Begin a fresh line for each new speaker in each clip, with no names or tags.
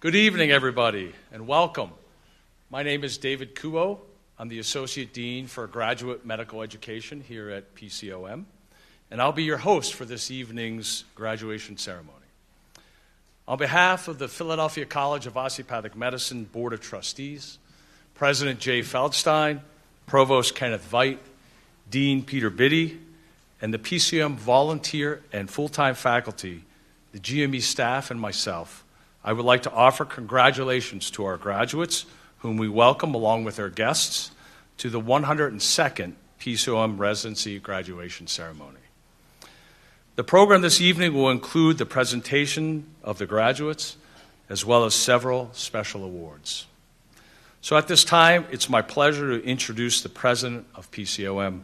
Good evening, everybody, and welcome. My name is David Kuo. I'm the Associate Dean for Graduate Medical Education here at PCOM, and I'll be your host for this evening's graduation ceremony. On behalf of the Philadelphia College of Osteopathic Medicine Board of Trustees, President Jay Feldstein, Provost Kenneth Veit, Dean Peter Biddy, and the PCOM volunteer and full-time faculty, the GME staff, and myself, I would like to offer congratulations to our graduates, whom we welcome along with their guests to the 102nd PCOM Residency Graduation Ceremony. The program this evening will include the presentation of the graduates, as well as several special awards. So at this time, it's my pleasure to introduce the President of PCOM,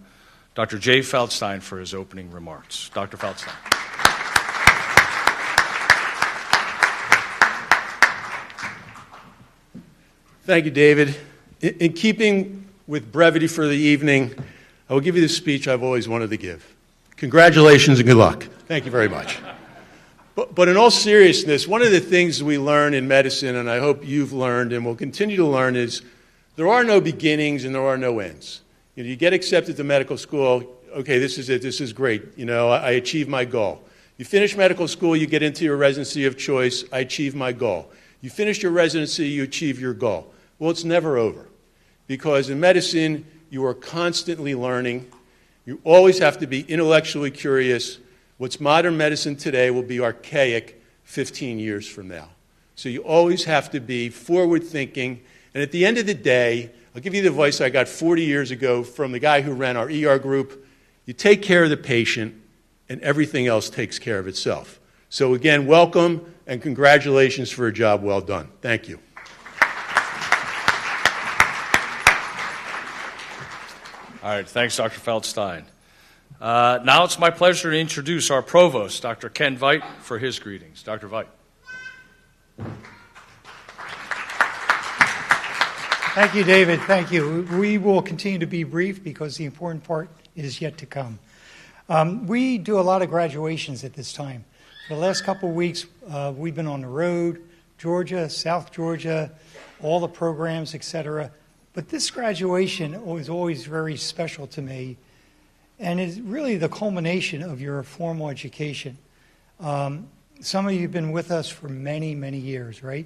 Dr. Jay Feldstein, for his opening remarks. Dr. Feldstein.
Thank you, David. In keeping with brevity for the evening, I will give you the speech I've always wanted to give. Congratulations and good luck. Thank you very much. But in all seriousness, one of the things we learn in medicine, and I hope you've learned and will continue to learn, is there are no beginnings and there are no ends. You get accepted to medical school, okay, this is it, this is great. I achieved my goal. You finish medical school, you get into your residency of choice, I achieved my goal. You finish your residency, you achieve your goal. Well, it's never over, because in medicine, you are constantly learning. You always have to be intellectually curious. What's modern medicine today will be archaic 15 years from now. So you always have to be forward-thinking. And at the end of the day, I'll give you the advice I got 40 years ago from the guy who ran our ER group. You take care of the patient, and everything else takes care of itself. So again, welcome and congratulations for a job well done. Thank you.
All right, thanks, Dr. Feldstein. Now it's my pleasure to introduce our provost, Dr. Ken Veit, for his greetings. Dr. Veit.
Thank you, David. Thank you. We will continue to be brief because the important part is yet to come. We do a lot of graduations at this time. For the last couple of weeks, we've been on the road, Georgia, South Georgia, all the programs, etc. But this graduation was always very special to me, and is really the culmination of your formal education. Some of you have been with us for many, many years, right?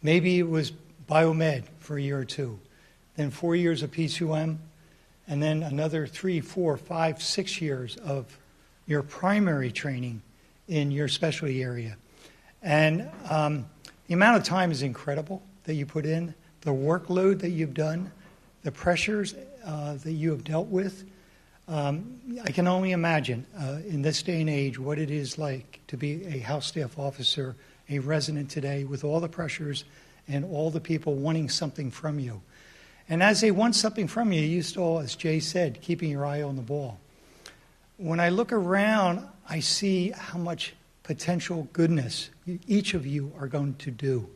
Maybe it was biomed for a year or two, then 4 years of PCOM, and then another 3, 4, 5, 6 years of your primary training in your specialty area. And the amount of time is incredible that you put in, the workload that you've done, the pressures that you have dealt with. I can only imagine in this day and age what it is like to be a house staff officer, a resident today, with all the pressures and all the people wanting something from you. And as they want something from you, you still, as Jay said, keeping your eye on the ball. When I look around, I see how much potential goodness each of you are going to do.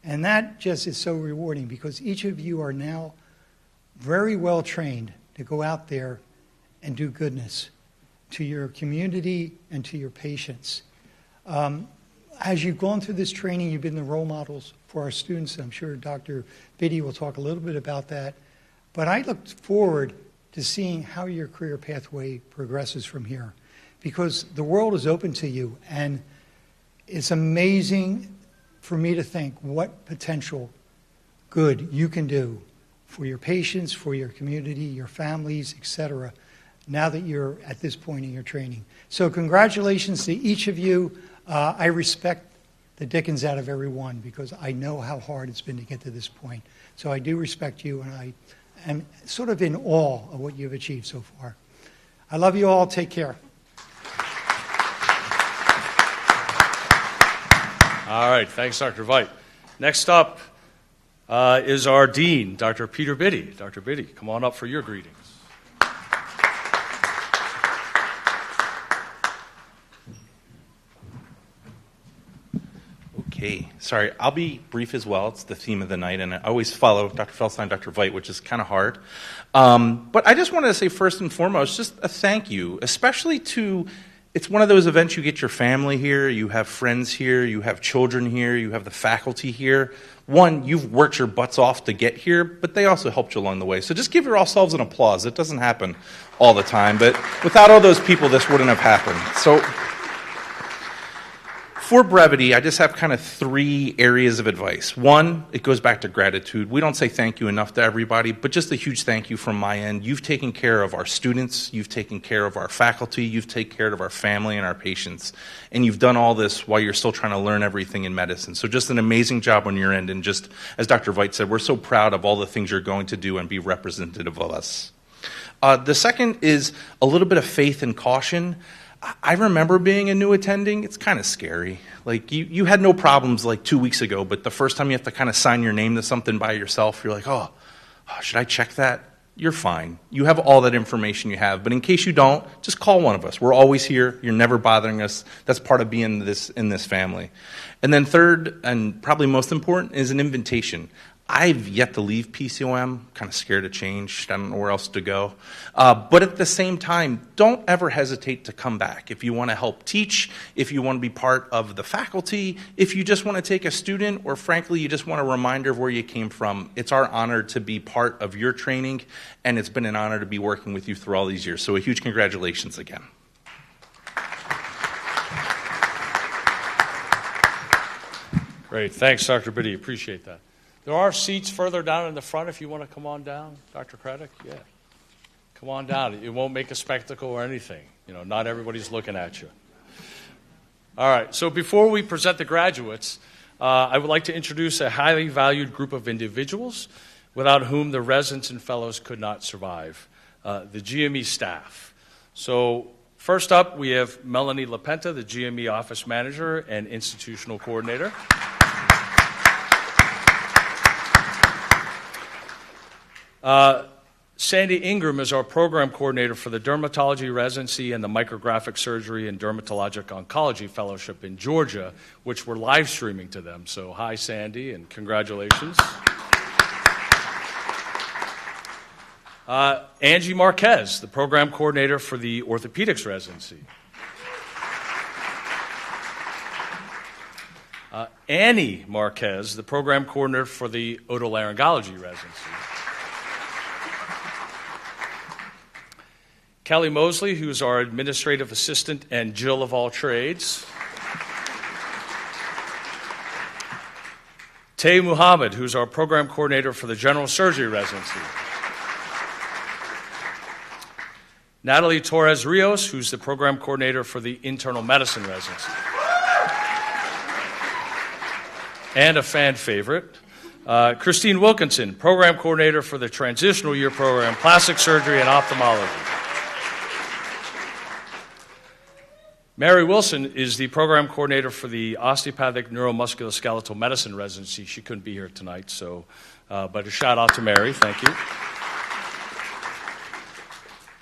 And that just is so rewarding, because each of you are now very well trained to go out there and do goodness to your community and to your patients. As you've gone through this training, you've been the role models for our students. I'm sure Dr. Biddy will talk a little bit about that. But I look forward to seeing how your career pathway progresses from here, because the world is open to you, and it's amazing for me to think what potential good you can do for your patients, for your community, your families, etc., now that you're at this point in your training. So congratulations to each of you. I respect the dickens out of every one, because I know how hard it's been to get to this point. So I do respect you, and I am sort of in awe of what you've achieved so far. I love you all. Take care.
All right, thanks, Dr. Veit. Next up is our Dean, Dr. Peter Biddy. Dr. Biddy, come on up for your greetings.
Okay, sorry, I'll be brief as well. It's the theme of the night, and I always follow Dr. Feldstein, Dr. Veit, which is kind of hard. But I just wanted to say first and foremost, just a thank you, especially to It's one of those events you get your family here, you have friends here, you have children here, you have the faculty here. One, you've worked your butts off to get here, but they also helped you along the way. So just give yourselves an applause. It doesn't happen all the time, but without all those people, this wouldn't have happened. So for brevity, I just have kind of 3 areas of advice. One, it goes back to gratitude. We don't say thank you enough to everybody, but just a huge thank you from my end. You've taken care of our students, you've taken care of our faculty, you've taken care of our family and our patients, and you've done all this while you're still trying to learn everything in medicine. So just an amazing job on your end, and just, as Dr. Veit said, we're so proud of all the things you're going to do and be representative of us. The second is a little bit of faith and caution. I remember being a new attending. It's kind of scary. Like, you had no problems like 2 weeks ago, but the first time you have to kind of sign your name to something by yourself, you're like, oh, should I check that? You're fine. You have all that information you have. But in case you don't, just call one of us. We're always here. You're never bothering us. That's part of being in this family. And then third, and probably most important, is an invitation. I've yet to leave PCOM, kind of scared of change. I don't know where else to go. But at the same time, don't ever hesitate to come back. If you want to help teach, if you want to be part of the faculty, if you just want to take a student, or frankly, you just want a reminder of where you came from, it's our honor to be part of your training, and it's been an honor to be working with you through all these years. So a huge congratulations again.
Great. Thanks, Dr. Biddy. Appreciate that. There are seats further down in the front if you want to come on down. Dr. Craddock, yeah. Come on down. It won't make a spectacle or anything. You know, not everybody's looking at you. All right, so before we present the graduates, I would like to introduce a highly valued group of individuals without whom the residents and fellows could not survive, the GME staff. So first up, we have Melanie LaPenta, the GME office manager and institutional coordinator. Sandy Ingram is our program coordinator for the Dermatology Residency and the Micrographic Surgery and Dermatologic Oncology Fellowship in Georgia, which we're live streaming to them. So hi, Sandy, and congratulations. Angie Marquez, the program coordinator for the Orthopedics Residency. Annie Marquez, the program coordinator for the Otolaryngology Residency. Kelly Mosley, who's our administrative assistant and Jill of all trades. Tay Muhammad, who's our program coordinator for the general surgery residency. Natalie Torres Rios, who's the program coordinator for the internal medicine residency. And a fan favorite, Christine Wilkinson, program coordinator for the transitional year program, plastic surgery and ophthalmology. Mary Wilson is the program coordinator for the Osteopathic Neuromusculoskeletal Medicine residency. She couldn't be here tonight, so but a shout out to Mary. Thank you.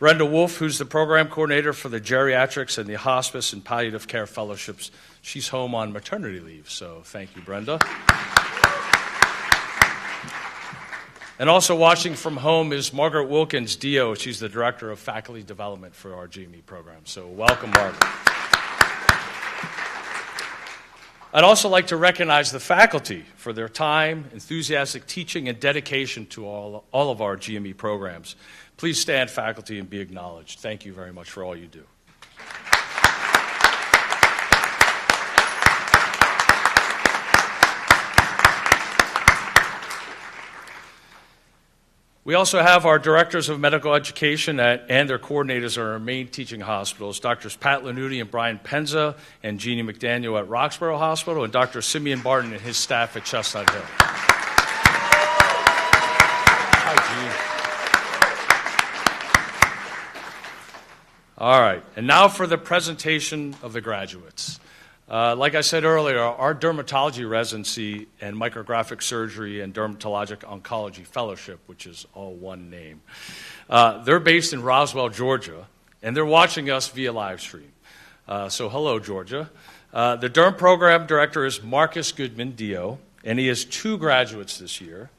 Brenda Wolf, who's the program coordinator for the geriatrics and the hospice and palliative care fellowships. She's home on maternity leave, so thank you, Brenda. And also watching from home is Margaret Wilkins, DO. She's the director of faculty development for our GME program. So welcome, Margaret. I'd also like to recognize the faculty for their time, enthusiastic teaching, and dedication to all of our GME programs. Please stand, faculty, and be acknowledged. Thank you very much for all you do. We also have our directors of medical education and their coordinators at our main teaching hospitals, Drs. Pat Lanuti and Brian Penza and Jeannie McDaniel at Roxborough Hospital, and Dr. Simeon Barton and his staff at Chestnut Hill. Hi, Jean. All right, and now for the presentation of the graduates. Like I said earlier, our dermatology residency and micrographic surgery and dermatologic oncology fellowship, which is all one name, they're based in Roswell, Georgia, and they're watching us via live stream. So hello, Georgia. The derm program director is Marcus Goodman, DO, and he has 2 graduates this year.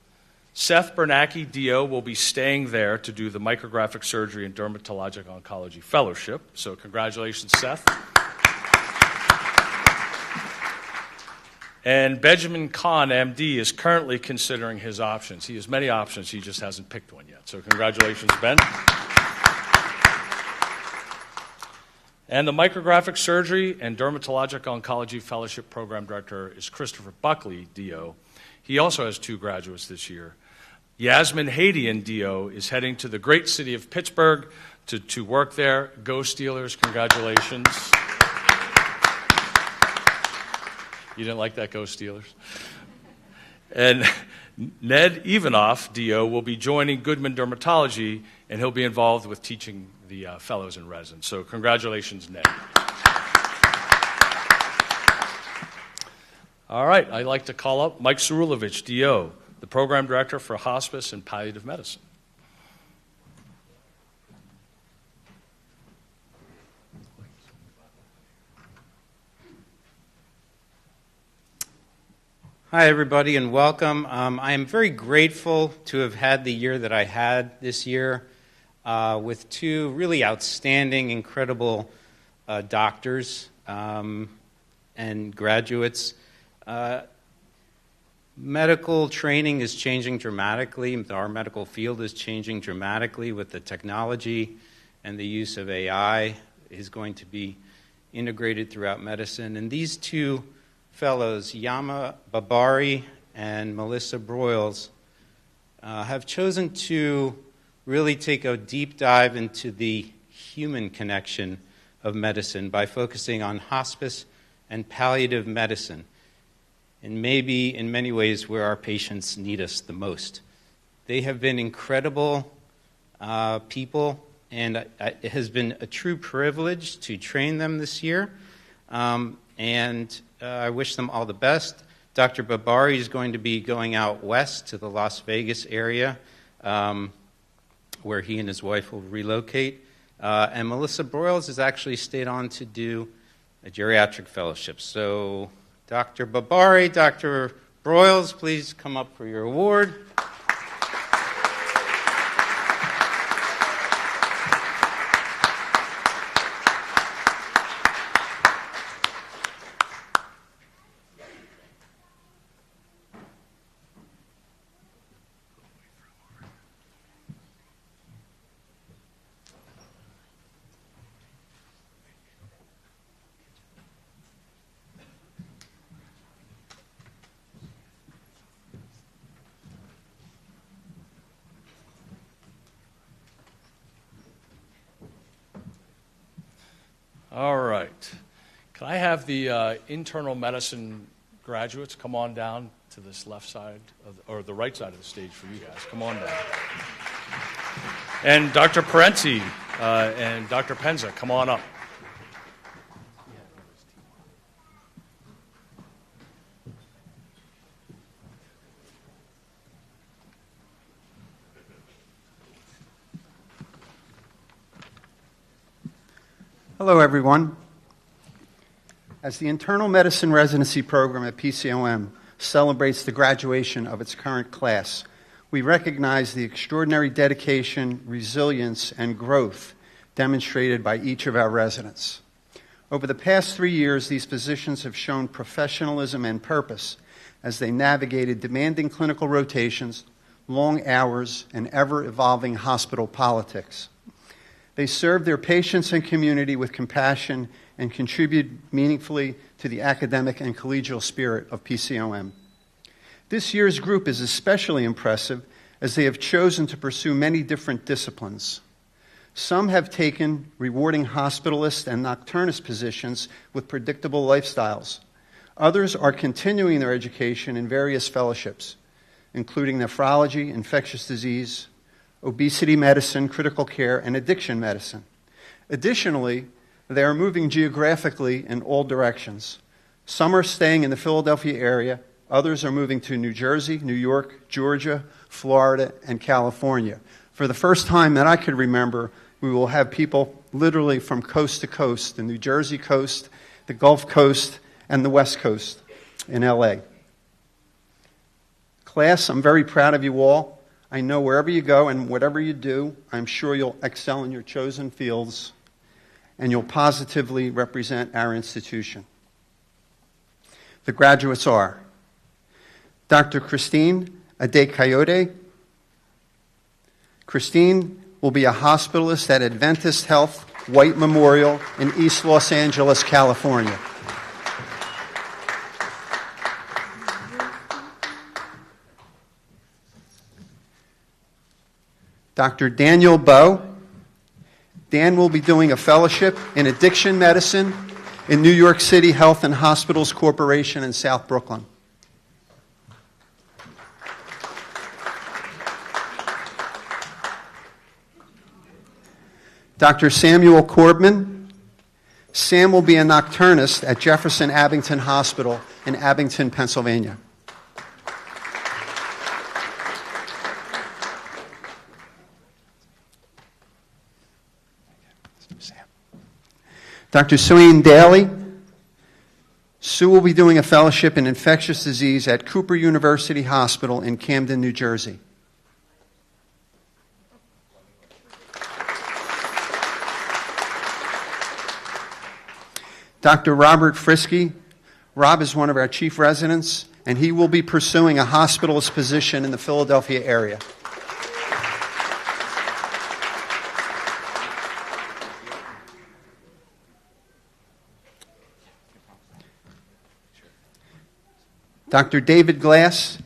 Seth Bernacki, DO, will be staying there to do the micrographic surgery and dermatologic oncology fellowship. So congratulations, Seth. And Benjamin Kahn, MD, is currently considering his options. He has many options, he just hasn't picked one yet. So congratulations, Ben. And the micrographic surgery and dermatologic oncology fellowship program director is Christopher Buckley, DO. He also has 2 graduates this year. Yasmin Hadian, DO, is heading to the great city of Pittsburgh to work there. Go Steelers, congratulations. You didn't like that, Go Steelers? And Ned Ivanoff, DO, will be joining Goodman Dermatology, and he'll be involved with teaching the fellows and residents. So congratulations, Ned. All right, I'd like to call up Mike Cerulovich, DO, the Program Director for Hospice and Palliative Medicine.
Hi, everybody, and welcome. I am very grateful to have had the year that I had this year with 2 really outstanding, incredible doctors and graduates. Medical training is changing dramatically. Our medical field is changing dramatically with the technology, and the use of AI is going to be integrated throughout medicine. And these 2 fellows, Yama Babari and Melissa Broyles, have chosen to really take a deep dive into the human connection of medicine by focusing on hospice and palliative medicine, and maybe in many ways where our patients need us the most. They have been incredible people, and it has been a true privilege to train them this year. I wish them all the best. Dr. Babari is going to be going out west to the Las Vegas area where he and his wife will relocate. And Melissa Broyles has actually stayed on to do a geriatric fellowship. So Dr. Babari, Dr. Broyles, please come up for your award.
All right. Can I have the internal medicine graduates come on down to this left side, or the right side of the stage for you guys? Come on down. And Dr. Parenti and Dr. Penza, come on up.
Hello, everyone. As the Internal Medicine Residency Program at PCOM celebrates the graduation of its current class, we recognize the extraordinary dedication, resilience, and growth demonstrated by each of our residents. Over the past 3 years, these physicians have shown professionalism and purpose as they navigated demanding clinical rotations, long hours, and ever-evolving hospital politics. They serve their patients and community with compassion and contribute meaningfully to the academic and collegial spirit of PCOM. This year's group is especially impressive as they have chosen to pursue many different disciplines. Some have taken rewarding hospitalist and nocturnist positions with predictable lifestyles. Others are continuing their education in various fellowships, including nephrology, infectious disease, obesity medicine, critical care, and addiction medicine. Additionally, they are moving geographically in all directions. Some are staying in the Philadelphia area, others are moving to New Jersey, New York, Georgia, Florida, and California. For the first time that I could remember, we will have people literally from coast to coast, the New Jersey coast, the Gulf Coast, and the West Coast in LA. Class, I'm very proud of you all. I know wherever you go and whatever you do, I'm sure you'll excel in your chosen fields and you'll positively represent our institution. The graduates are Dr. Christine Ade-Coyote. Christine will be a hospitalist at Adventist Health White Memorial in East Los Angeles, California. Dr. Daniel Bowe. Dan will be doing a fellowship in addiction medicine in New York City Health and Hospitals Corporation in South Brooklyn. Dr. Samuel Korbman. Sam will be a nocturnist at Jefferson Abington Hospital in Abington, Pennsylvania. Dr. Sueen Daly. Sue will be doing a fellowship in infectious disease at Cooper University Hospital in Camden, New Jersey. Dr. Robert Frisky. Rob is one of our chief residents, and he will be pursuing a hospitalist position in the Philadelphia area. Dr. David Glass.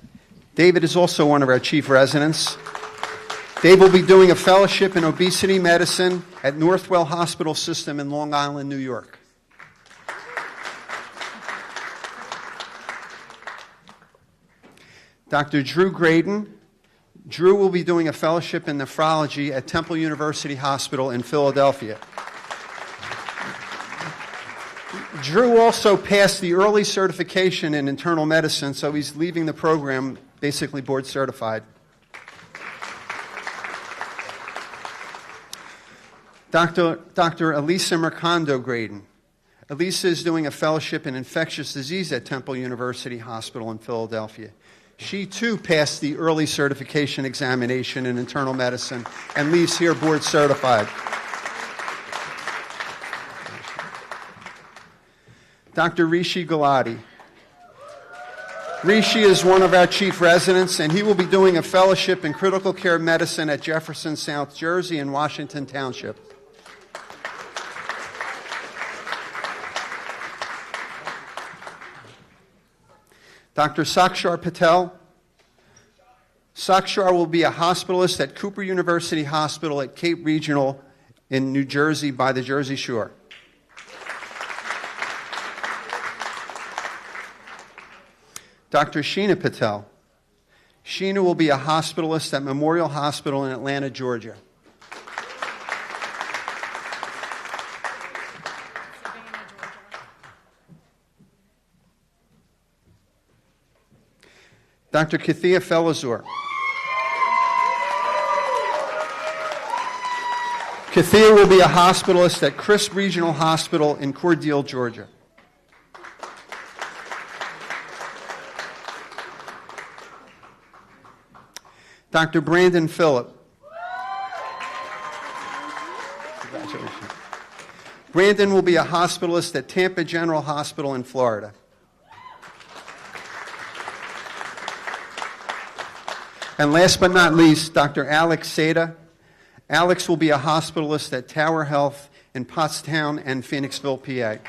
David is also one of our chief residents. Dave will be doing a fellowship in obesity medicine at Northwell Hospital System in Long Island, New York. Dr. Drew Graydon. Drew will be doing a fellowship in nephrology at Temple University Hospital in Philadelphia. Drew also passed the early certification in internal medicine, so he's leaving the program basically board certified. Dr. Elisa Mercando Graydon. Elisa is doing a fellowship in infectious disease at Temple University Hospital in Philadelphia. She, too, passed the early certification examination in internal medicine and leaves here board certified. Dr. Rishi Gulati. Rishi is one of our chief residents, and he will be doing a fellowship in critical care medicine at Jefferson, South Jersey in Washington Township. Dr. Sakshar Patel. Sakshar will be a hospitalist at Cooper University Hospital at Cape Regional in New Jersey by the Jersey Shore. Dr. Sheena Patel. Sheena will be a hospitalist at Memorial Hospital in Atlanta, Georgia. Dr. Kathia Felazur. Kathia will be a hospitalist at Crisp Regional Hospital in Cordele, Georgia. Dr. Brandon Phillip. Congratulations. Brandon will be a hospitalist at Tampa General Hospital in Florida. And last but not least, Dr. Alex Seda. Alex will be a hospitalist at Tower Health in Pottstown and Phoenixville, PA.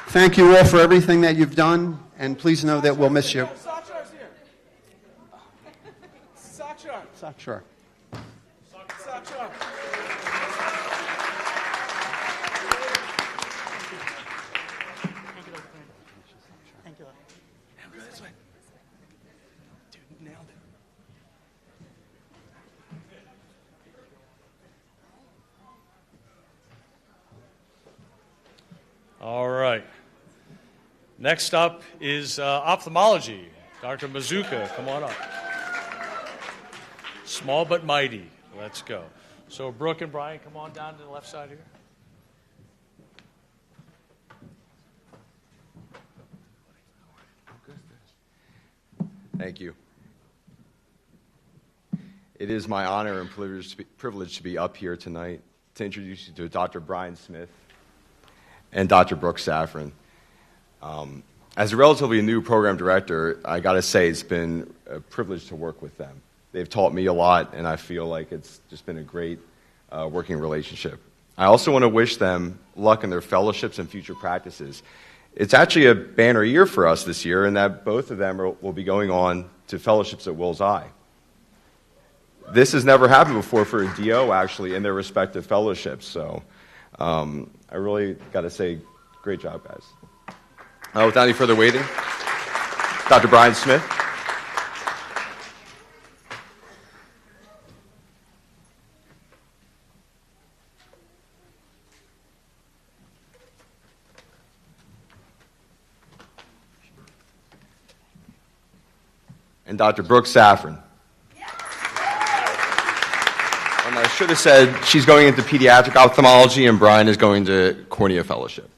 Thank you all for everything that you've done, and please know that we'll miss you.
Sakshar's here. Sakshar.
Sakshar.
Sakshar. Thank you. This way. Dude, nailed it.
All right. Next up is ophthalmology. Dr. Mazuka, come on up. Small but mighty. Let's go. So Brooke and Brian, come on down to the left side here.
Thank you. It is my honor and privilege to be up here tonight to introduce you to Dr. Brian Smith and Dr. Brooke Safran. As a relatively new program director, I got to say it's been a privilege to work with them. They've taught me a lot, and I feel like it's just been a great working relationship. I also want to wish them luck in their fellowships and future practices. It's actually a banner year for us this year in that both of them will be going on to fellowships at Wills Eye. This has never happened before for a DO, actually, in their respective fellowships. So I really got to say, great job, guys. Without any further waiting, Dr. Brian Smith. And Dr. Brooke Safran. And I should have said she's going into pediatric ophthalmology and Brian is going to cornea fellowship.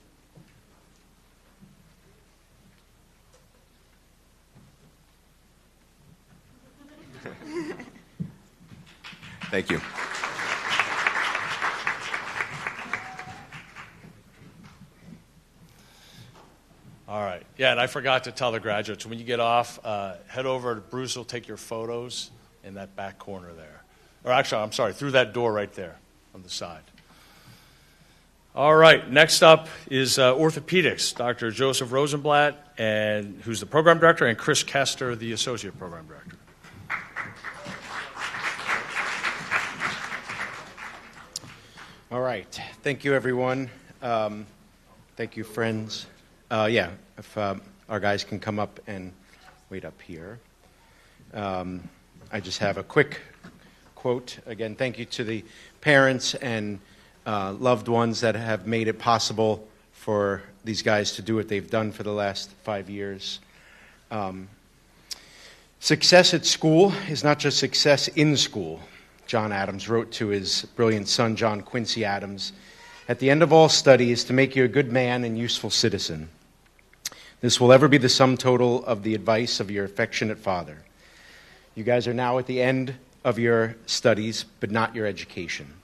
Thank you.
All right. Yeah, and I forgot to tell the graduates, when you get off, head over to Bruce will take your photos in that back corner there. Or actually, I'm sorry, through that door right there on the side. All right. Next up is Orthopedics, Dr. Joseph Rosenblatt, and who's the program director, and Chris Kester, the associate program director.
All right. Thank you, everyone. Thank you, friends. If our guys can come up and wait up here. I just have a quick quote. Again, thank you to the parents and loved ones that have made it possible for these guys to do what they've done for the last 5 years. Success at school is not just success in school. John Adams wrote to his brilliant son, John Quincy Adams, "At the end of all study is to make you a good man and useful citizen. This will ever be the sum total of the advice of your affectionate father." You guys are now at the end of your studies, but not your education.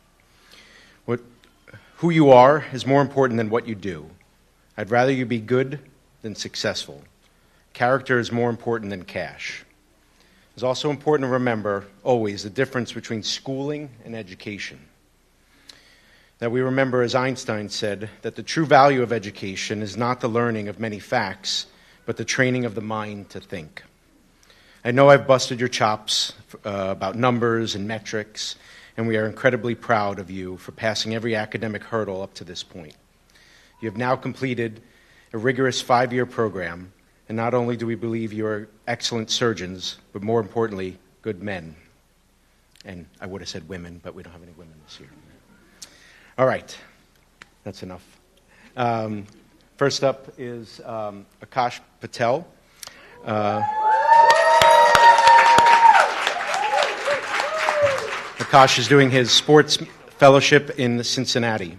Who you are is more important than what you do. I'd rather you be good than successful. Character is more important than cash. It's also important to remember, always, the difference between schooling and education. That we remember, as Einstein said, that the true value of education is not the learning of many facts, but the training of the mind to think. I know I've busted your chops about numbers and metrics, and we are incredibly proud of you for passing every academic hurdle up to this point. You have now completed a rigorous 5-year program, and not only do we believe you are excellent surgeons, but more importantly, good men. And I would have said women, but we don't have any women this year. All right, that's enough. First up is Akash Patel. Akash is doing his sports fellowship in Cincinnati.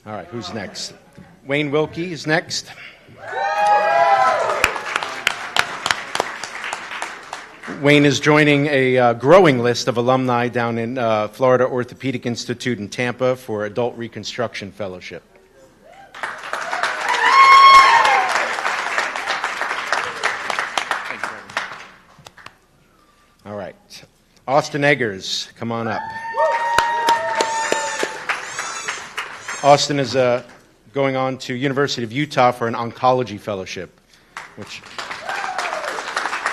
All right, who's next? Wayne Wilkie is next. Wayne is joining a growing list of alumni down in Florida Orthopedic Institute in Tampa for Adult Reconstruction Fellowship. All right. Austin Eggers, come on up. Austin is going on to University of Utah for an oncology fellowship, which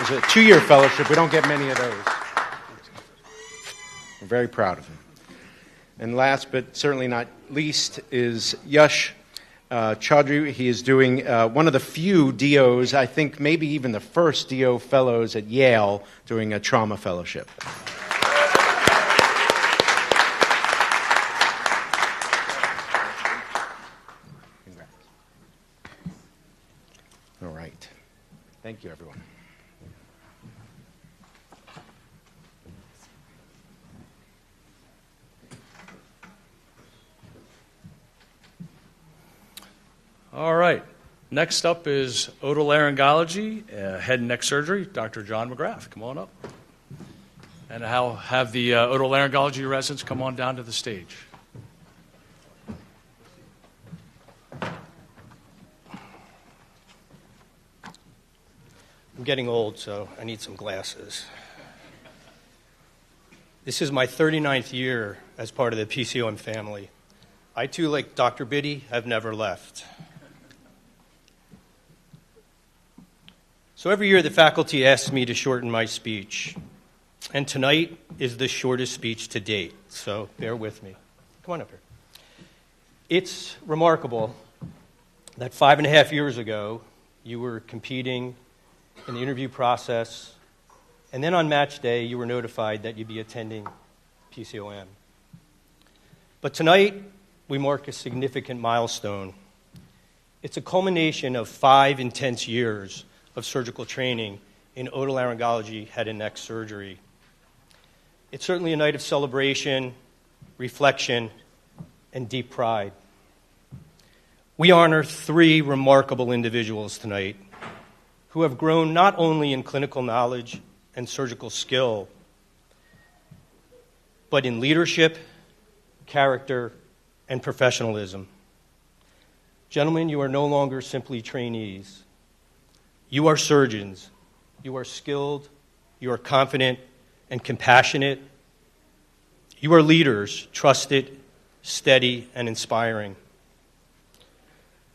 is a 2-year fellowship. We don't get many of those. We're very proud of him. And last but certainly not least is Yash Chaudhry. He is doing one of the few DOs, I think maybe even the first DO fellows at Yale, doing a trauma fellowship. Congrats. All right. Thank you, everyone.
All right. Next up is Otolaryngology, head and neck surgery, Dr. John McGrath. Come on up. And I'll have the otolaryngology residents come on down to the stage.
I'm getting old, so I need some glasses. This is my 39th year as part of the PCOM family. I, too, like Dr. Biddy, have never left. So every year the faculty asks me to shorten my speech. And tonight is the shortest speech to date, so bear with me. Come on up here. It's remarkable that 5.5 years ago you were competing in the interview process, and then on match day you were notified that you'd be attending PCOM. But tonight we mark a significant milestone. It's a culmination of 5 intense years of surgical training in otolaryngology, head and neck surgery. It's certainly a night of celebration, reflection, and deep pride. We honor 3 remarkable individuals tonight who have grown not only in clinical knowledge and surgical skill, but in leadership, character, and professionalism. Gentlemen, you are no longer simply trainees. You are surgeons. You are skilled, you are confident and compassionate. You are leaders, trusted, steady, and inspiring.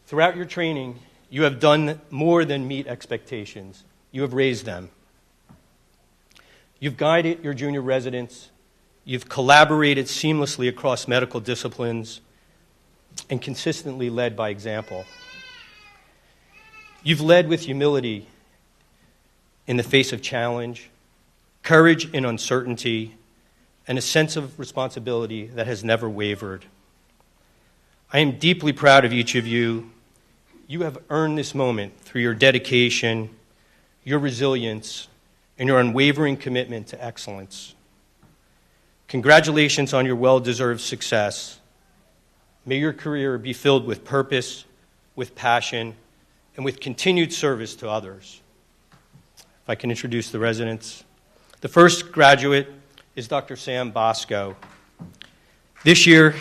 Throughout your training, you have done more than meet expectations. You have raised them. You've guided your junior residents. You've collaborated seamlessly across medical disciplines and consistently led by example. You've led with humility in the face of challenge, courage in uncertainty, and a sense of responsibility that has never wavered. I am deeply proud of each of you. You have earned this moment through your dedication, your resilience, and your unwavering commitment to excellence. Congratulations on your well-deserved success. May your career be filled with purpose, with passion, and with continued service to others. If I can introduce the residents. The first graduate is Dr. Sam Bosco. This year,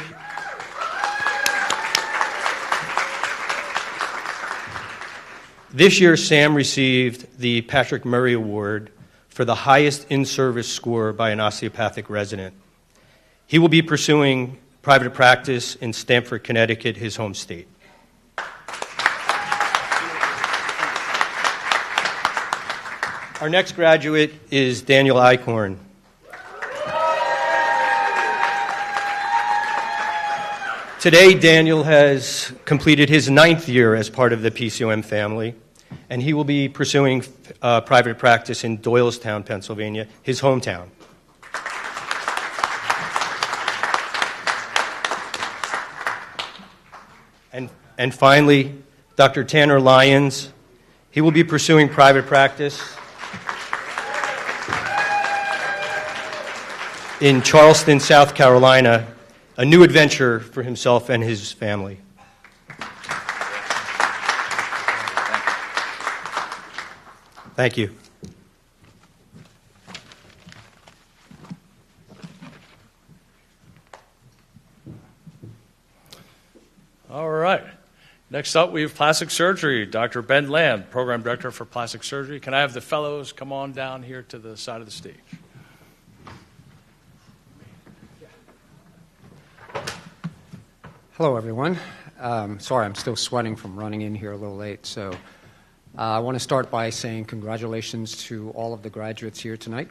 Sam received the Patrick Murray Award for the highest in-service score by an osteopathic resident. He will be pursuing private practice in Stamford, Connecticut, his home state. Our next graduate is Daniel Eichhorn. Today, Daniel has completed his 9th year as part of the PCOM family, and he will be pursuing private practice in Doylestown, Pennsylvania, his hometown. And finally, Dr. Tanner Lyons. He will be pursuing private practice in Charleston, South Carolina, a new adventure for himself and his family. Thank you.
All right. Next up, we have plastic surgery. Dr. Ben Lamb, Program Director for Plastic Surgery. Can I have the fellows come on down here to the side of the stage?
Hello, everyone. Sorry, I'm still sweating from running in here a little late. So I want to start by saying congratulations to all of the graduates here tonight.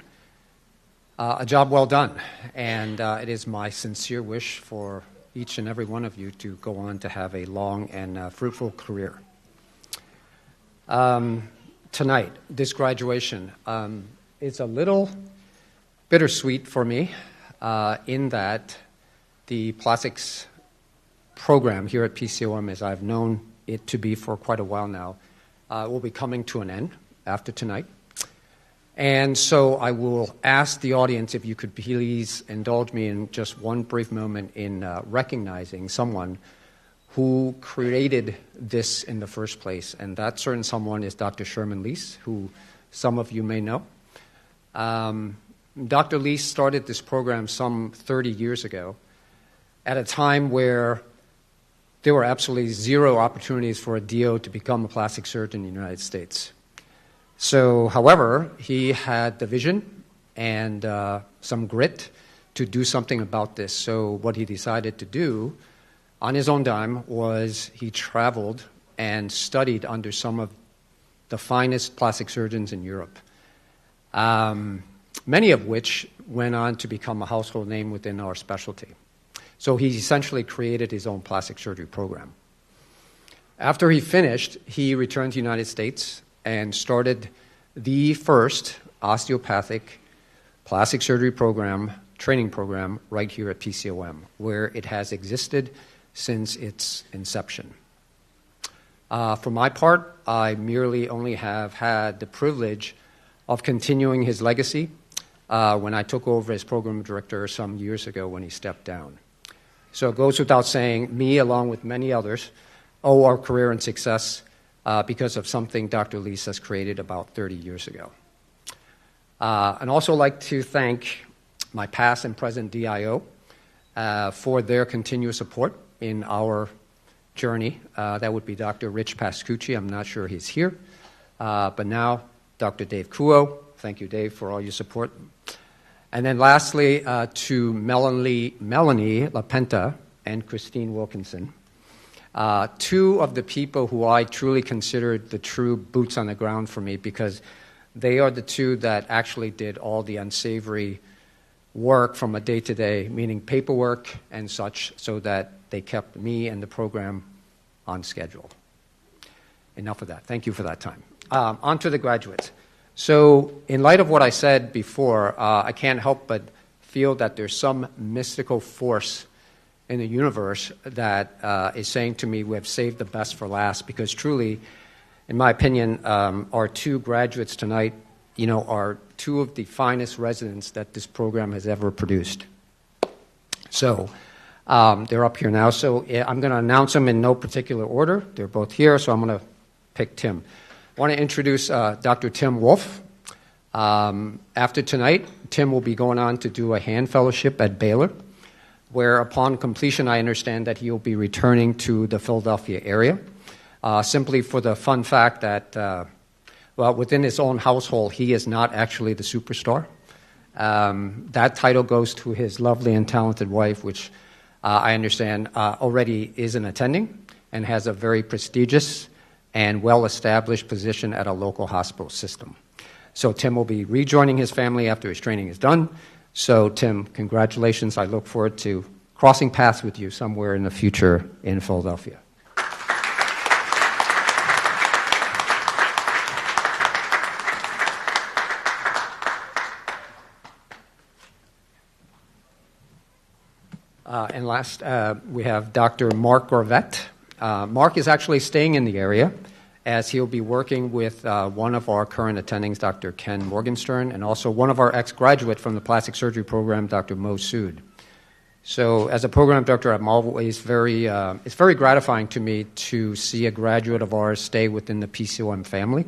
A job well done, and it is my sincere wish for each and every one of you to go on to have a long and fruitful career. Tonight, this graduation is a little bittersweet for me in that the plastics program here at PCOM, as I've known it to be for quite a while now, will be coming to an end after tonight. And so I will ask the audience if you could please indulge me in just one brief moment in recognizing someone who created this in the first place, and that certain someone is Dr. Sherman Leese, who some of you may know. Dr. Leese started this program some 30 years ago at a time where there were absolutely zero opportunities for a DO to become a plastic surgeon in the United States. So, however, he had the vision and some grit to do something about this. So what he decided to do on his own dime was he traveled and studied under some of the finest plastic surgeons in Europe, many of which went on to become a household name within our specialty. So he essentially created his own plastic surgery program. After he finished, he returned to the United States and started the first osteopathic plastic surgery program, training program, right here at PCOM, where it has existed since its inception. For my part, I merely only have had the privilege of continuing his legacy when I took over as program director some years ago when he stepped down. So it goes without saying, me, along with many others, owe our career and success because of something Dr. Leese has created about 30 years ago. I'd also like to thank my past and present DIO for their continuous support in our journey. That would be Dr. Rich Pascucci. I'm not sure he's here. But now, Dr. Dave Kuo. Thank you, Dave, for all your support. And then lastly, to Melanie LaPenta and Christine Wilkinson, two of the people who I truly considered the true boots on the ground for me, because they are the two that actually did all the unsavory work from a day-to-day, meaning paperwork and such, so that they kept me and the program on schedule. Enough of that. Thank you for that time. On to the graduates. So in light of what I said before, I can't help but feel that there's some mystical force in the universe that is saying to me we have saved the best for last, because truly, in my opinion, our two graduates tonight, are two of the finest residents that this program has ever produced. So they're up here now. So I'm going to announce them in no particular order. They're both here, so I'm going to pick Tim. I want to introduce Dr. Tim Wolf. After tonight, Tim will be going on to do a hand fellowship at Baylor, where upon completion, I understand that he will be returning to the Philadelphia area. Simply for the fun fact that, within his own household, he is not actually the superstar. That title goes to his lovely and talented wife, which I understand already is an attending and has a very prestigious and well-established position at a local hospital system. So Tim will be rejoining his family after his training is done. So Tim, congratulations. I look forward to crossing paths with you somewhere in the future in Philadelphia. And last, we have Dr. Mark Gorvet. Mark is actually staying in the area, as he'll be working with one of our current attendings, Dr. Ken Morgenstern, and also one of our ex-graduate from the plastic surgery program, Dr. Mo Sood. So as a program director, I'm always it's very gratifying to me to see a graduate of ours stay within the PCOM family.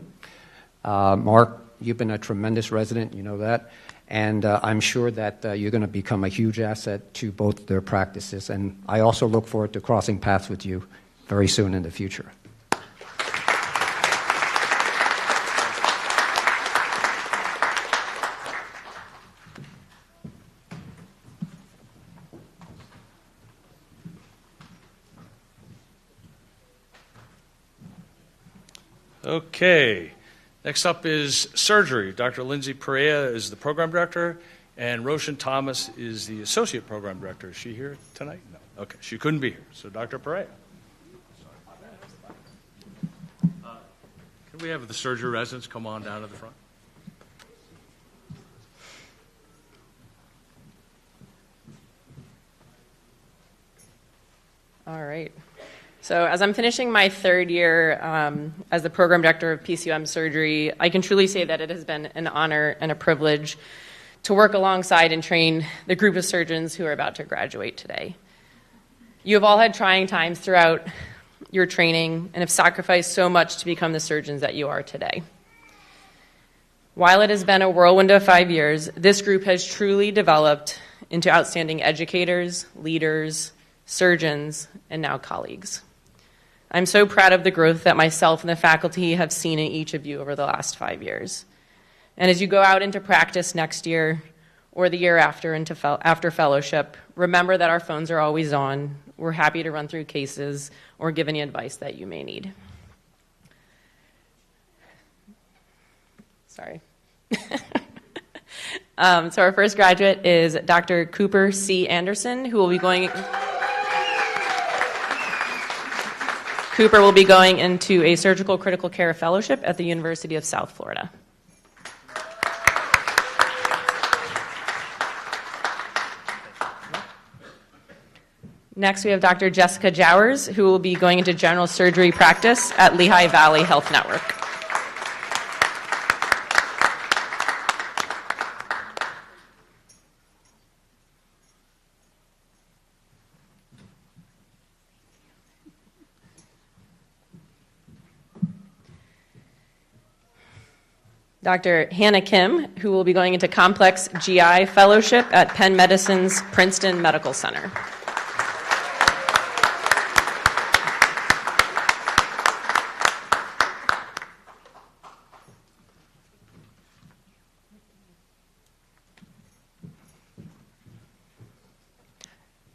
Mark, you've been a tremendous resident, you know that. And I'm sure that you're going to become a huge asset to both their practices. And I also look forward to crossing paths with you very soon in the future.
Okay. Next up is surgery. Dr. Lindsay Perea is the program director, and Roshan Thomas is the associate program director. Is she here tonight? No. Okay, she couldn't be here. So Dr. Perea. Can we have the surgery residents come on down to the front?
All right. So as I'm finishing my third year as the program director of PCOM surgery, I can truly say that it has been an honor and a privilege to work alongside and train the group of surgeons who are about to graduate today. You have all had trying times throughout your training and have sacrificed so much to become the surgeons that you are today. While it has been a whirlwind of 5 years, this group has truly developed into outstanding educators, leaders, surgeons, and now colleagues. I'm so proud of the growth that myself and the faculty have seen in each of you over the last 5 years. And as you go out into practice next year or the year after after fellowship, remember that our phones are always on. We're happy to run through cases or give any advice that you may need. Sorry. So our first graduate is Dr. Cooper C. Anderson, who will be going... Cooper will be going into a surgical critical care fellowship at the University of South Florida. Next, we have Dr. Jessica Jowers, who will be going into general surgery practice at Lehigh Valley Health Network. Dr. Hannah Kim, who will be going into complex GI fellowship at Penn Medicine's Princeton Medical Center.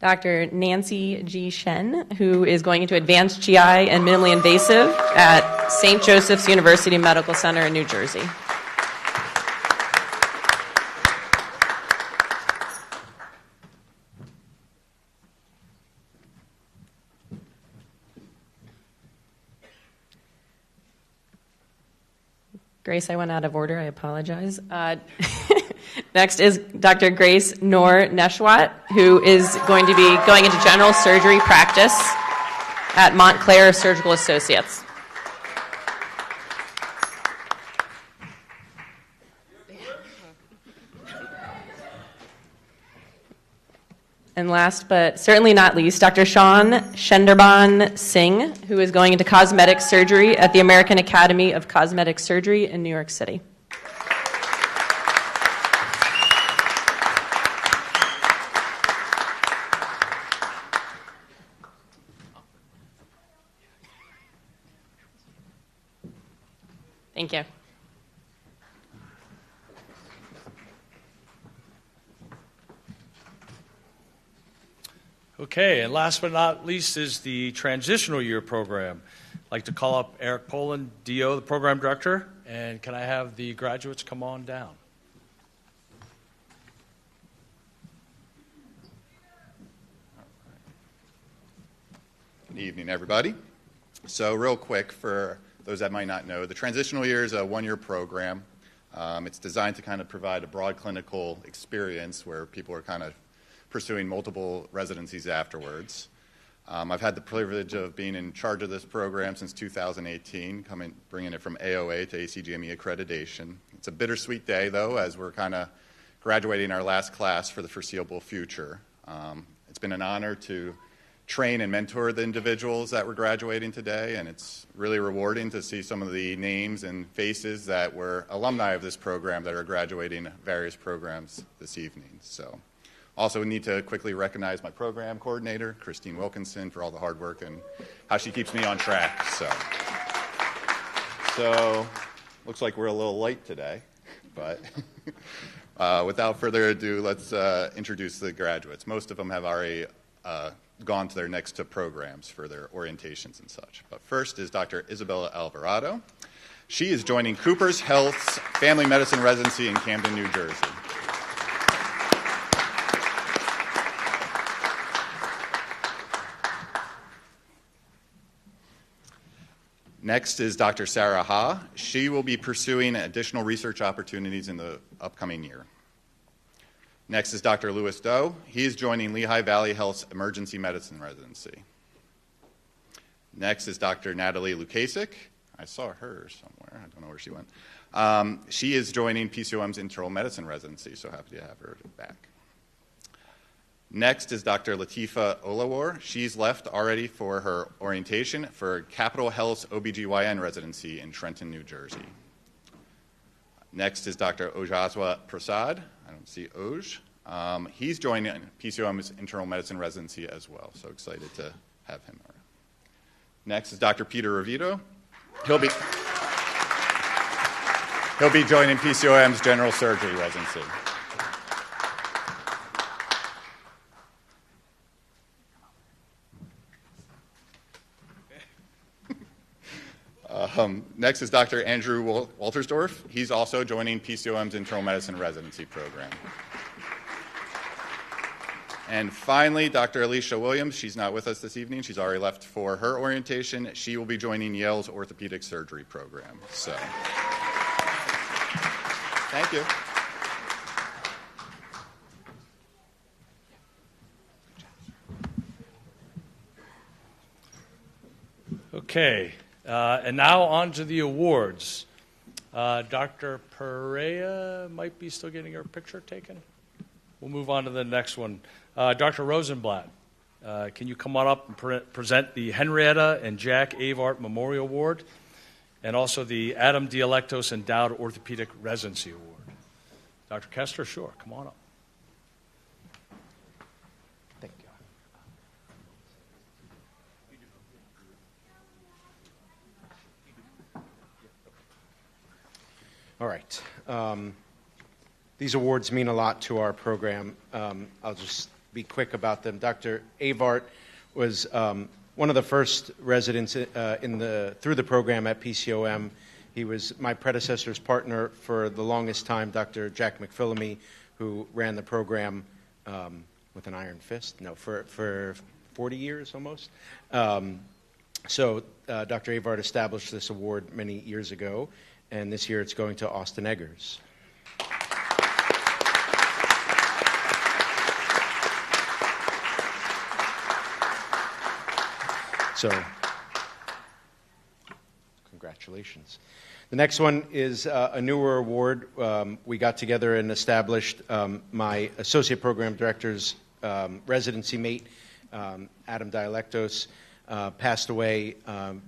Dr. Nancy G. Shen, who is going into advanced GI and minimally invasive at St. Joseph's University Medical Center in New Jersey. Grace, I went out of order. I apologize. Next is Dr. Grace Noor Neshwat, who is going to be going into general surgery practice at Montclair Surgical Associates. And last but certainly not least, Dr. Sean Shenderban Singh, who is going into cosmetic surgery at the American Academy of Cosmetic Surgery in New York City. Thank you.
Okay, and last but not least is the transitional year program. I'd like to call up Eric Poland, DO, the program director, and can I have the graduates come on down?
Good evening, everybody. So real quick, for those that might not know, the transitional year is a one-year program. It's designed to kind of provide a broad clinical experience where people are kind of pursuing multiple residencies afterwards. I've had the privilege of being in charge of this program since 2018, bringing it from AOA to ACGME accreditation. It's a bittersweet day, though, as we're kind of graduating our last class for the foreseeable future. It's been an honor to train and mentor the individuals that were graduating today, and it's really rewarding to see some of the names and faces that were alumni of this program that are graduating various programs this evening. So. Also need to quickly recognize my program coordinator, Christine Wilkinson, for all the hard work and how she keeps me on track. So looks like we're a little late today, but without further ado, let's introduce the graduates. Most of them have already gone to their next programs for their orientations and such. But first is Dr. Isabella Alvarado. She is joining Cooper's Health's Family Medicine Residency in Camden, New Jersey. Next is Dr. Sarah Ha. She will be pursuing additional research opportunities in the upcoming year. Next is Dr. Louis Doe. He is joining Lehigh Valley Health's Emergency Medicine Residency. Next is Dr. Natalie Lukasik. I saw her somewhere. I don't know where she went. She is joining PCOM's Internal Medicine Residency, so happy to have her back. Next is Dr. Latifa Olawar. She's left already for her orientation for Capitol Health's OBGYN residency in Trenton, New Jersey. Next is Dr. Ojazwa Prasad. I don't see Oj. He's joining PCOM's internal medicine residency as well, so excited to have him around. Next is Dr. Peter Ravito. He'll be joining PCOM's general surgery residency. Next is Dr. Andrew Waltersdorf. He's also joining PCOM's internal medicine residency program. And finally, Dr. Alicia Williams. She's not with us this evening. She's already left for her orientation. She will be joining Yale's orthopedic surgery program. So, thank you.
Okay, and now on to the awards. Dr. Perea might be still getting her picture taken. We'll move on to the next one. Dr. Rosenblatt, can you come on up and present the Henrietta and Jack Avart Memorial Award and also the Adam Dialectos Endowed Orthopedic Residency Award? Dr. Kester, sure, come on up.
Thank you. All right. These awards mean a lot to our program. I'll just be quick about them. Dr. Avart was one of the first residents through the program at PCOM. He was my predecessor's partner for the longest time, Dr. Jack McPhillamy, who ran the program with an iron fist, for 40 years almost. So Dr. Avart established this award many years ago, and this year it's going to Austin Eggers. So, congratulations. The next one is a newer award. We got together and established my associate program director's residency mate, Adam Dialectos, passed away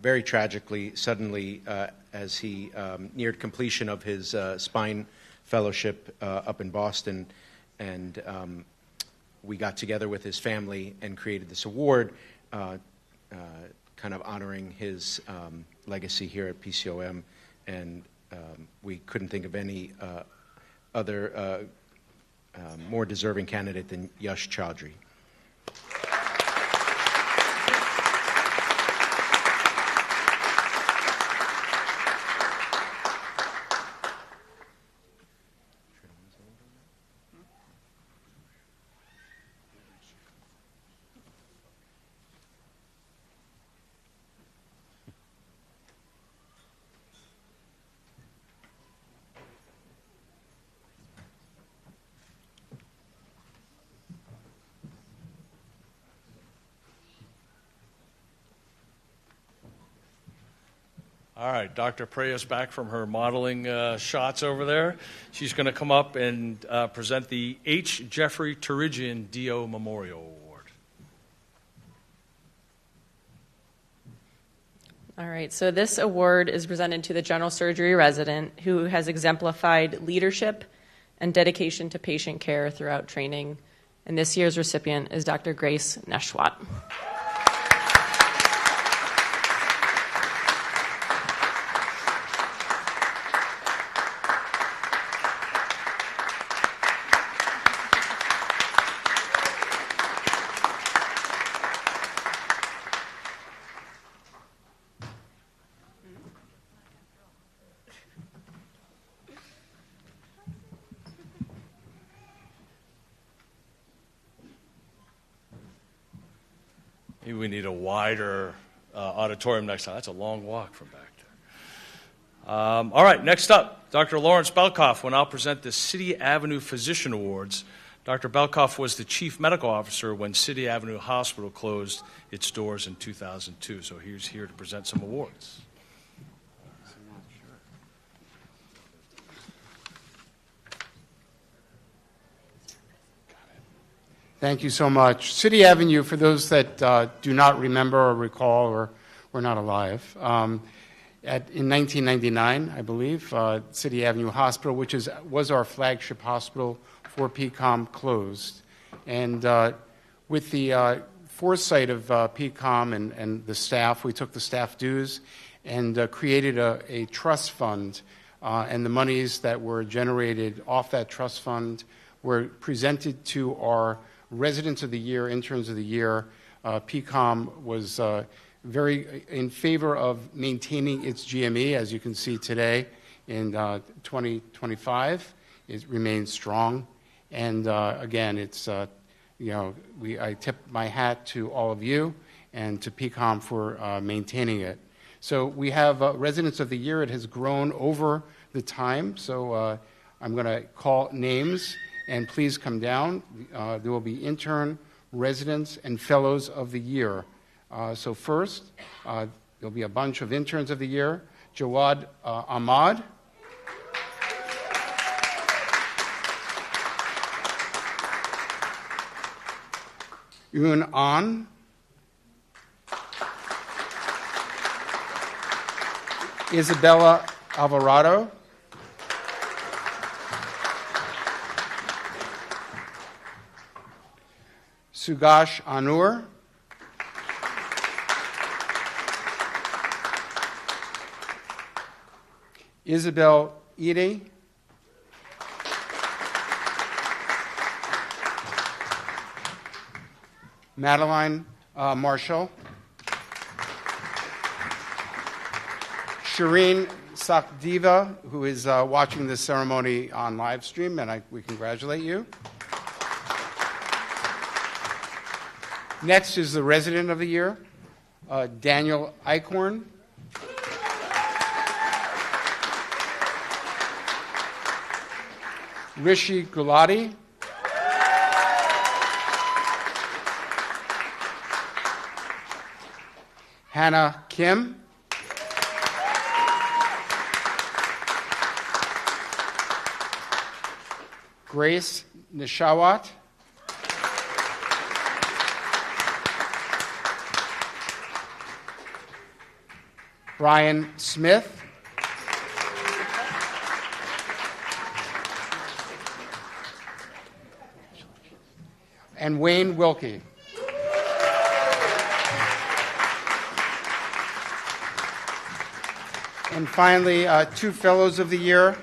very tragically, suddenly, as he neared completion of his spine fellowship up in Boston. And we got together with his family and created this award, kind of honoring his legacy here at PCOM, and we couldn't think of any other more deserving candidate than Yash Chaudhry.
All right, Dr. Preya's back from her modeling shots over there. She's going to come up and present the H. Jeffrey Turigian D.O. Memorial Award.
All right, so this award is presented to the general surgery resident who has exemplified leadership and dedication to patient care throughout training. And this year's recipient is Dr. Grace Neshwat.
Maybe we need a wider auditorium next time. That's a long walk from back there. All right, next up, Dr. Lawrence Belkoff will now present the City Avenue Physician Awards. Dr. Belkoff was the chief medical officer when City Avenue Hospital closed its doors in 2002, so he's here to present some awards.
Thank you so much. City Avenue, for those that do not remember or recall or were not alive, in 1999, I believe, City Avenue Hospital, which was our flagship hospital for PCOM, closed. And with the foresight of PCOM and the staff, we took the staff dues and created a trust fund. And the monies that were generated off that trust fund were presented to our residents of the year, interns of the year. PCOM was very in favor of maintaining its GME, as you can see today in 2025. It remains strong. And again, it's, I tip my hat to all of you and to PCOM for maintaining it. So we have Residents of the Year. It has grown over the time. So I'm going to call names, and please come down. There will be intern, residents, and fellows of the year. So first, there'll be a bunch of interns of the year. Jawad Ahmad. Yun An. Isabella Alvarado. Sugash Anur. Isabel Ide. Madeline Marshall. Shireen Sakdiva, who is watching this ceremony on live stream, and we congratulate you. Next is the Resident of the Year, Daniel Eichhorn. Rishi Gulati. Hannah Kim. Grace Nishawat. Brian Smith. And Wayne Wilkie. And finally, two Fellows of the Year,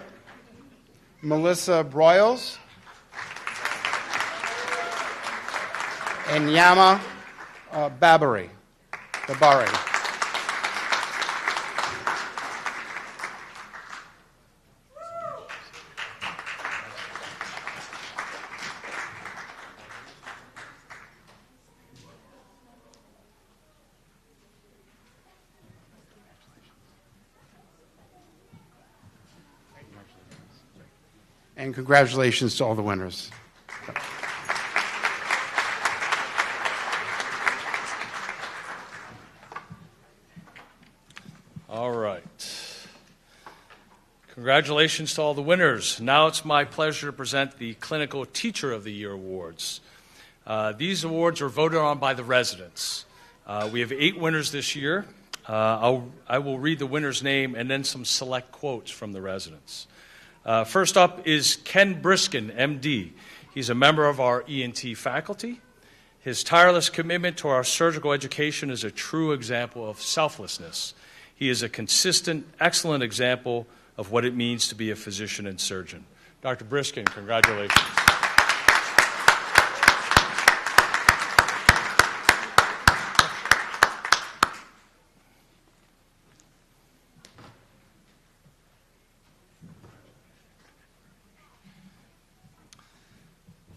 Melissa Broyles and Yama Babari. And congratulations to all the winners.
All right. Congratulations to all the winners. Now it's my pleasure to present the Clinical Teacher of the Year Awards. These awards are voted on by the residents. We have 8 winners this year. I will read the winner's name and then some select quotes from the residents. First up is Ken Briskin, MD. He's a member of our ENT faculty. His tireless commitment to our surgical education is a true example of selflessness. He is a consistent, excellent example of what it means to be a physician and surgeon. Dr. Briskin, congratulations.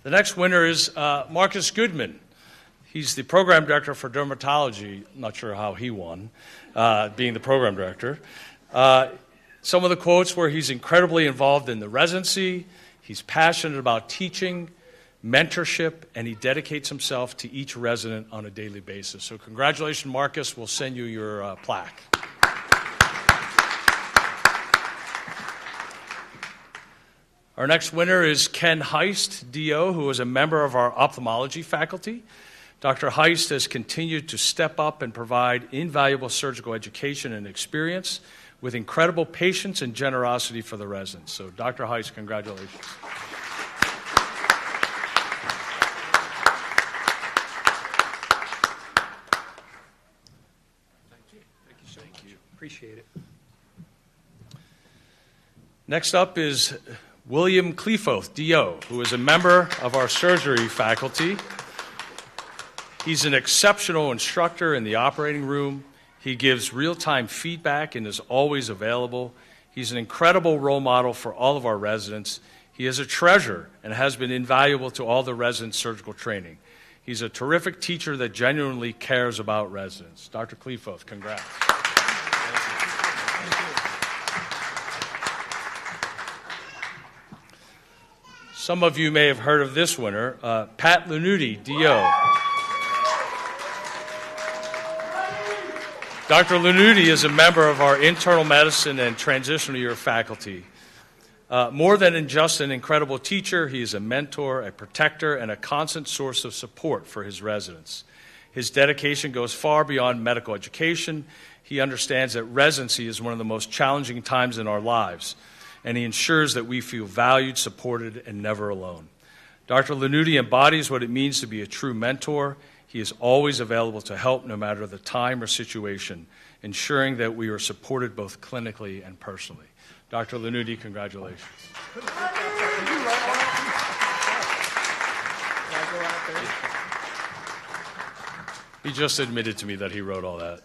The next winner is Marcus Goodman. He's the program director for dermatology. I'm not sure how he won, being the program director. Some of the quotes were he's incredibly involved in the residency, he's passionate about teaching, mentorship, and he dedicates himself to each resident on a daily basis. So congratulations, Marcus. We'll send you your plaque. Our next winner is Ken Heist, DO, who is a member of our ophthalmology faculty. Dr. Heist has continued to step up and provide invaluable surgical education and experience with incredible patience and generosity for the residents. So, Dr. Heist, congratulations.
Thank you. Appreciate it.
Next up is William Clefoth, DO, who is a member of our surgery faculty. He's an exceptional instructor in the operating room. He gives real-time feedback and is always available. He's an incredible role model for all of our residents. He is a treasure and has been invaluable to all the residents' surgical training. He's a terrific teacher that genuinely cares about residents. Dr. Clefoth, congrats. Some of you may have heard of this winner, Pat Lanuti, DO. Dr. Lanuti is a member of our internal medicine and transitional year faculty. More than just an incredible teacher, he is a mentor, a protector, and a constant source of support for his residents. His dedication goes far beyond medical education. He understands that residency is one of the most challenging times in our lives, and he ensures that we feel valued, supported, and never alone. Dr. Lanuti embodies what it means to be a true mentor. He is always available to help no matter the time or situation, ensuring that we are supported both clinically and personally. Dr. Lanuti, congratulations. He just admitted to me that he wrote all that.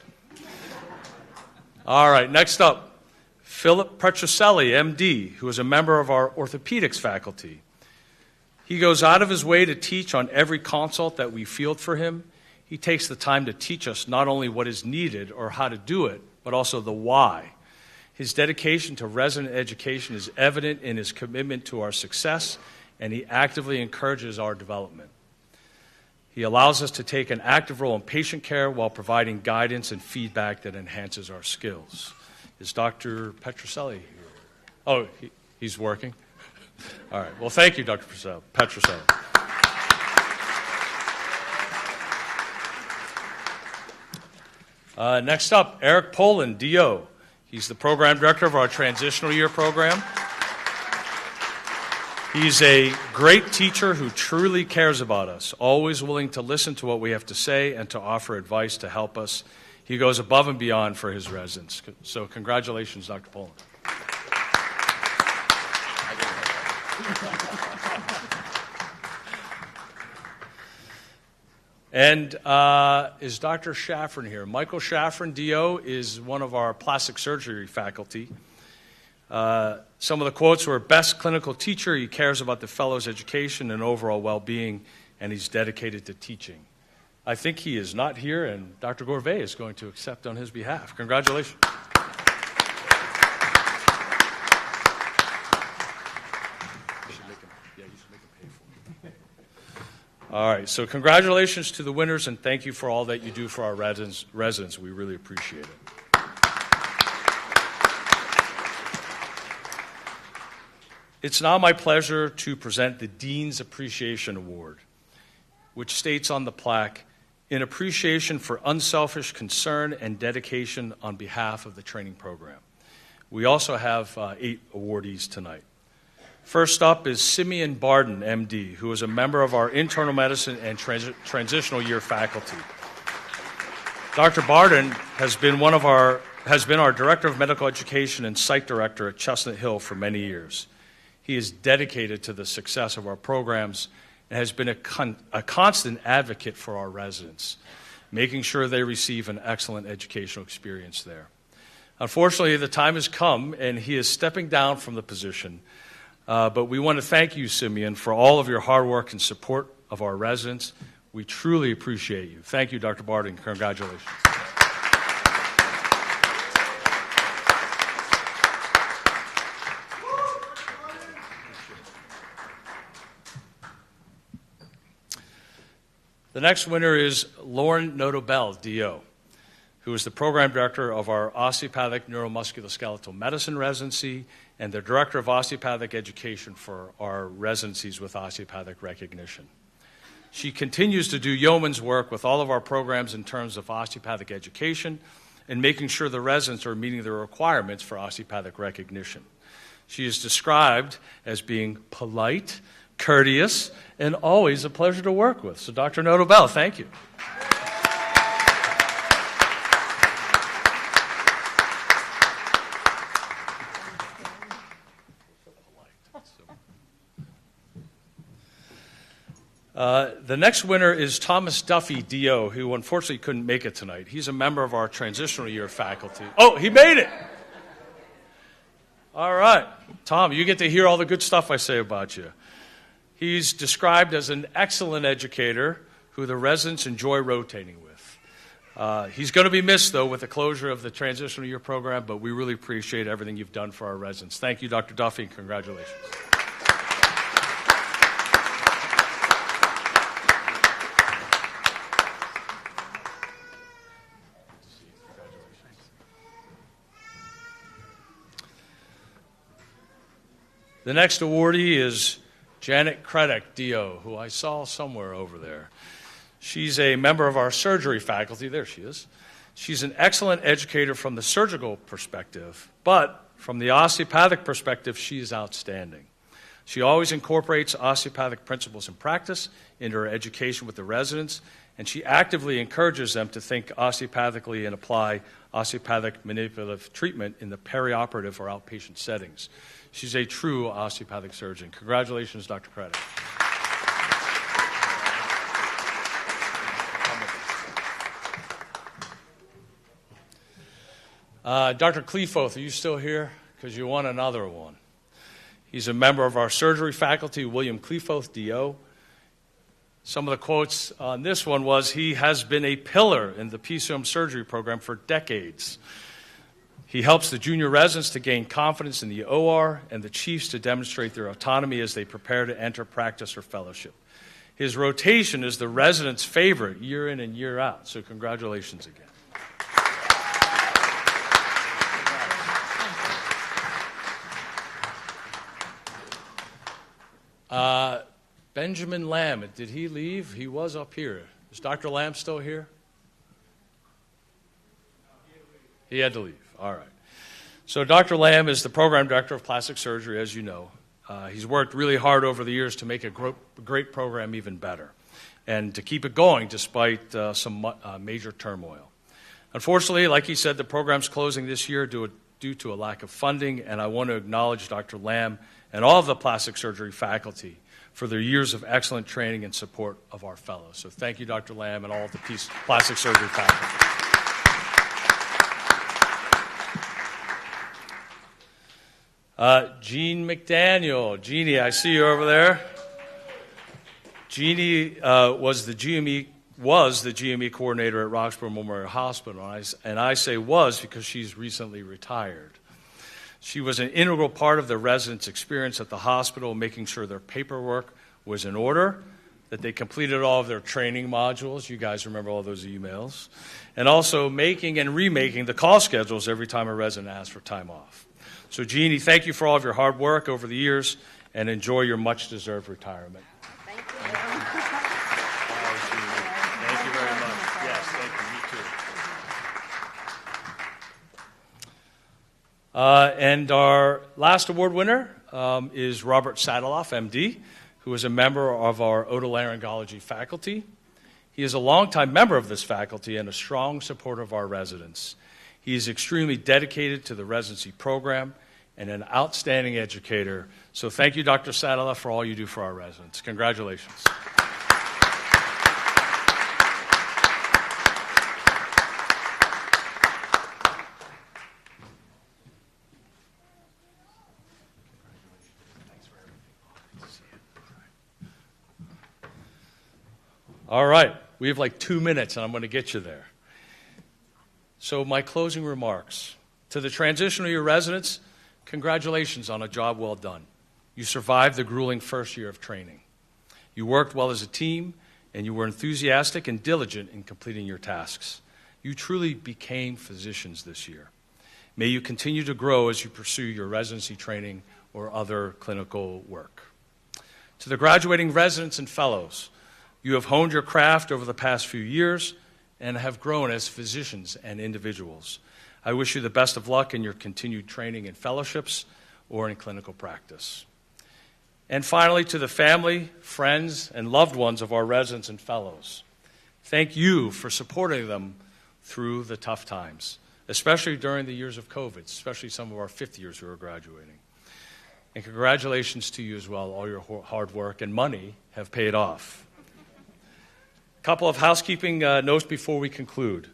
All right, next up. Philip Petrucelli, MD, who is a member of our orthopedics faculty. He goes out of his way to teach on every consult that we field for him. He takes the time to teach us not only what is needed or how to do it, but also the why. His dedication to resident education is evident in his commitment to our success, and he actively encourages our development. He allows us to take an active role in patient care while providing guidance and feedback that enhances our skills. Is Dr. Petrucelli here? Oh, he's working? All right. Well, thank you, Dr. Petrucelli. Next up, Eric Poland, DO. He's the program director of our transitional year program. He's a great teacher who truly cares about us, always willing to listen to what we have to say and to offer advice to help us. He goes above and beyond for his residents. So congratulations, Dr. Poland. And is Dr. Shaffron here? Michael Shaffron, DO, is one of our plastic surgery faculty. Some of the quotes were, best clinical teacher, he cares about the fellows' education and overall well-being, and he's dedicated to teaching. I think he is not here, and Dr. Gourvet is going to accept on his behalf. Congratulations. All right, so congratulations to the winners, and thank you for all that you do for our residents. We really appreciate it. It's now my pleasure to present the Dean's Appreciation Award, which states on the plaque, in appreciation for unselfish concern and dedication on behalf of the training program. We also have 8 awardees tonight. First up is Simeon Barden, MD, who is a member of our internal medicine and transitional year faculty. Dr. Barden has been our director of medical education and site director at Chestnut Hill for many years. He is dedicated to the success of our programs and has been a constant advocate for our residents, making sure they receive an excellent educational experience there. Unfortunately, the time has come, and he is stepping down from the position. But we want to thank you, Simeon, for all of your hard work and support of our residents. We truly appreciate you. Thank you, Dr. Barden. Congratulations. The next winner is Lauren Notobel, DO, who is the program director of our Osteopathic Neuromusculoskeletal Medicine residency and the director of osteopathic education for our residencies with osteopathic recognition. She continues to do yeoman's work with all of our programs in terms of osteopathic education and making sure the residents are meeting the requirements for osteopathic recognition. She is described as being polite, courteous, and always a pleasure to work with. So Dr. Notobel, thank you. The next winner is Thomas Duffy, DO, who unfortunately couldn't make it tonight. He's a member of our transitional year faculty. Oh, he made it! All right. Tom, you get to hear all the good stuff I say about you. He's described as an excellent educator who the residents enjoy rotating with. He's going to be missed, though, with the closure of the transitional year program, but we really appreciate everything you've done for our residents. Thank you, Dr. Duffy, and congratulations. The next awardee is Janet Craddock, DO, who I saw somewhere over there. She's a member of our surgery faculty. There she is. She's an excellent educator from the surgical perspective, but from the osteopathic perspective, she is outstanding. She always incorporates osteopathic principles in practice into her education with the residents, and she actively encourages them to think osteopathically and apply osteopathic manipulative treatment in the perioperative or outpatient settings. She's a true osteopathic surgeon. Congratulations, Dr. Craddock. Dr. Kleefoth, are you still here? Because you won another one. He's a member of our surgery faculty, William Kleefoth, DO. Some of the quotes on this one was, he has been a pillar in the PCOM surgery program for decades. He helps the junior residents to gain confidence in the OR and the chiefs to demonstrate their autonomy as they prepare to enter practice or fellowship. His rotation is the residents' favorite year in and year out, so congratulations again. Benjamin Lamb, did he leave? He was up here. Is Dr. Lamb still here? He had to leave. All right. So Dr. Lamb is the program director of plastic surgery, as you know. He's worked really hard over the years to make a great program even better and to keep it going despite some major turmoil. Unfortunately, like he said, the program's closing this year due to a lack of funding, and I want to acknowledge Dr. Lamb and all of the plastic surgery faculty for their years of excellent training and support of our fellows. So thank you, Dr. Lamb, and all of the plastic surgery faculty. Jean McDaniel. Jeannie, I see you over there. Jeannie was the GME coordinator at Roxborough Memorial Hospital, and I say was because she's recently retired. She was an integral part of the residents' experience at the hospital, making sure their paperwork was in order, that they completed all of their training modules. You guys remember all those emails. And also making and remaking the call schedules every time a resident asked for time off. So, Jeannie, thank you for all of your hard work over the years, and enjoy your much-deserved retirement.
Thank you.
Thank you very much. Yes, thank you. Me too. And our last award winner is Robert Sadeloff, MD, who is a member of our Otolaryngology faculty. He is a longtime member of this faculty and a strong supporter of our residents. He is extremely dedicated to the residency program and an outstanding educator. So thank you, Dr. Sadeloff, for all you do for our residents. Congratulations. All right, we have like 2 minutes, and I'm going to get you there. So my closing remarks. To the transitional year residents, congratulations on a job well done. You survived the grueling first year of training. You worked well as a team, and you were enthusiastic and diligent in completing your tasks. You truly became physicians this year. May you continue to grow as you pursue your residency training or other clinical work. To the graduating residents and fellows, you have honed your craft over the past few years and have grown as physicians and individuals. I wish you the best of luck in your continued training in fellowships or in clinical practice. And finally, to the family, friends, and loved ones of our residents and fellows, thank you for supporting them through the tough times, especially during the years of COVID, especially some of our fifth years who are graduating. And congratulations to you as well. All your hard work and money have paid off. A couple of housekeeping notes before we conclude.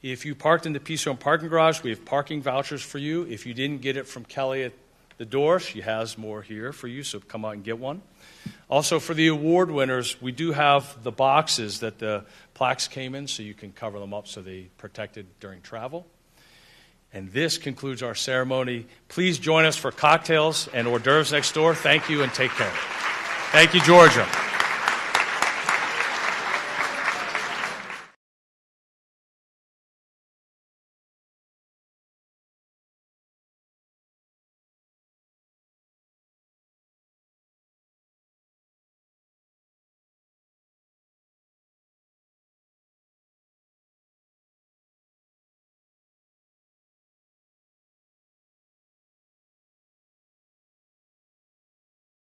If you parked in the PCOM parking garage, we have parking vouchers for you. If you didn't get it from Kelly at the door, she has more here for you, so come out and get one. Also, for the award winners, we do have the boxes that the plaques came in, so you can cover them up so they're protected during travel. And this concludes our ceremony. Please join us for cocktails and hors d'oeuvres next door. Thank you and take care. Thank you, Georgia.